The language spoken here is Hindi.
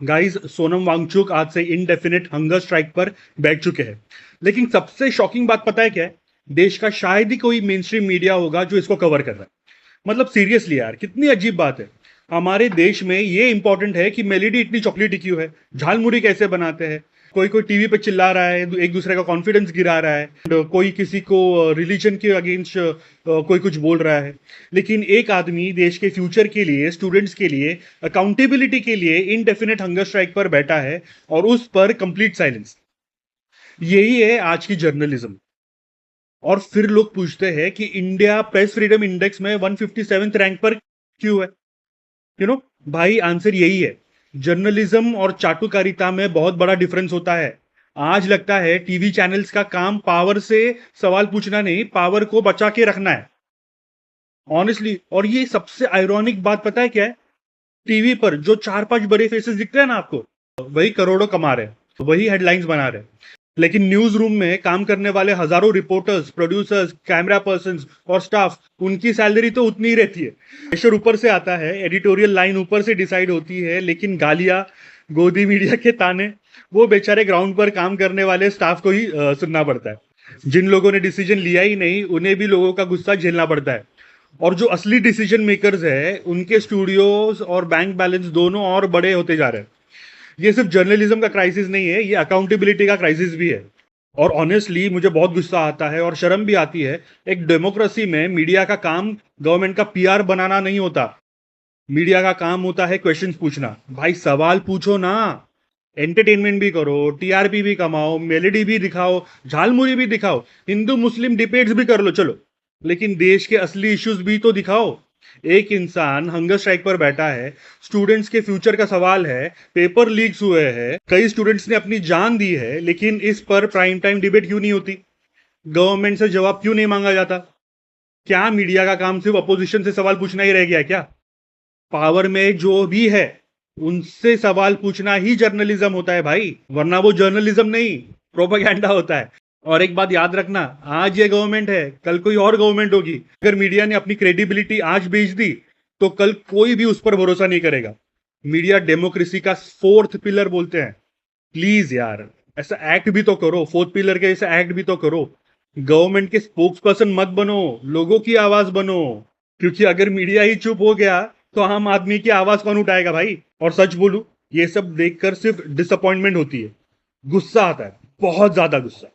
गाइस, सोनम वांगचुक आज से इनडेफिनेट हंगर स्ट्राइक पर बैठ चुके हैं। लेकिन सबसे शॉकिंग बात पता है क्या है? देश का शायद ही कोई मेन स्ट्रीम मीडिया होगा जो इसको कवर कर रहा है। मतलब सीरियसली यार, कितनी अजीब बात है। हमारे देश में ये इंपॉर्टेंट है कि मेलेडी इतनी चॉकलेटी क्यों है, झालमुड़ी कैसे बनाते हैं। कोई कोई टीवी पे चिल्ला रहा है, एक दूसरे का कॉन्फिडेंस गिरा रहा है, कोई किसी को रिलीजन के अगेंस्ट कोई कुछ बोल रहा है। लेकिन एक आदमी देश के फ्यूचर के लिए, स्टूडेंट्स के लिए, अकाउंटेबिलिटी के लिए इनडेफिनेट हंगर स्ट्राइक पर बैठा है और उस पर कंप्लीट साइलेंस। यही है आज की जर्नलिज्म। और फिर लोग पूछते हैं कि इंडिया प्रेस फ्रीडम इंडेक्स में 157th रैंक पर क्यों है। भाई, आंसर यही है। जर्नलिज्म और चाटुकारिता में बहुत बड़ा डिफरेंस होता है। आज लगता है टीवी चैनल्स का काम पावर से सवाल पूछना नहीं, पावर को बचा के रखना है। ऑनेस्टली, और ये सबसे आयरॉनिक बात पता है क्या है? टीवी पर जो 4-5 बड़े फेसेस दिखते हैं ना आपको, वही करोड़ों कमा रहे हैं, वही हेडलाइंस बना रहे हैं। लेकिन न्यूज रूम में काम करने वाले हजारों रिपोर्टर्स, प्रोड्यूसर्स, कैमरा पर्सन और स्टाफ, उनकी सैलरी तो उतनी ही रहती है। प्रेशर ऊपर से आता है, एडिटोरियल लाइन ऊपर से डिसाइड होती है, लेकिन गालियां, गोदी मीडिया के ताने, वो बेचारे ग्राउंड पर काम करने वाले स्टाफ को ही सुनना पड़ता है। जिन लोगों ने डिसीजन लिया ही नहीं, उन्हें भी लोगों का गुस्सा झेलना पड़ता है। और जो असली डिसीजन मेकर्स है, उनके स्टूडियोज और बैंक बैलेंस दोनों और बड़े होते जा रहे हैं। ये सिर्फ जर्नलिज्म का क्राइसिस नहीं है, ये अकाउंटेबिलिटी का क्राइसिस भी है। और ऑनेस्टली मुझे बहुत गुस्सा आता है और शर्म भी आती है। एक डेमोक्रेसी में मीडिया का काम गवर्नमेंट का पीआर बनाना नहीं होता। मीडिया का काम होता है क्वेश्चंस पूछना। भाई, सवाल पूछो ना। एंटरटेनमेंट भी करो, टीआरपी भी कमाओ, मेलेडी भी दिखाओ, झालमुरी भी दिखाओ, हिंदू मुस्लिम डिबेट्स भी कर लो, चलो। लेकिन देश के असली इश्यूज भी तो दिखाओ। एक इंसान हंगर स्ट्राइक पर बैठा है, स्टूडेंट्स के फ्यूचर का सवाल है, पेपर लीक्स हुए हैं, कई स्टूडेंट्स ने अपनी जान दी है, लेकिन इस पर प्राइम टाइम डिबेट क्यों नहीं होती? गवर्नमेंट से जवाब क्यों नहीं मांगा जाता? क्या मीडिया का काम सिर्फ अपोजिशन से सवाल पूछना ही रह गया क्या? पावर में जो भी है, उनसे सवाल पूछना ही जर्नलिज्म होता है भाई, वरना वो जर्नलिज्म नहीं, प्रोपेगेंडा होता है। और एक बात याद रखना, आज ये गवर्नमेंट है, कल कोई और गवर्नमेंट होगी। अगर मीडिया ने अपनी क्रेडिबिलिटी आज बेच दी, तो कल कोई भी उस पर भरोसा नहीं करेगा। मीडिया डेमोक्रेसी का फोर्थ पिलर बोलते हैं। प्लीज यार, ऐसा एक्ट भी तो करो, फोर्थ पिलर के ऐसा एक्ट भी तो करो। गवर्नमेंट के स्पोक्स पर्सन मत बनो, लोगों की आवाज बनो। क्योंकि अगर मीडिया ही चुप हो गया, तो आम आदमी की आवाज कौन उठाएगा भाई? और सच बोलूं, ये सब देखकर सिर्फ डिसअपॉइंटमेंट होती है, गुस्सा आता है, बहुत ज्यादा गुस्सा।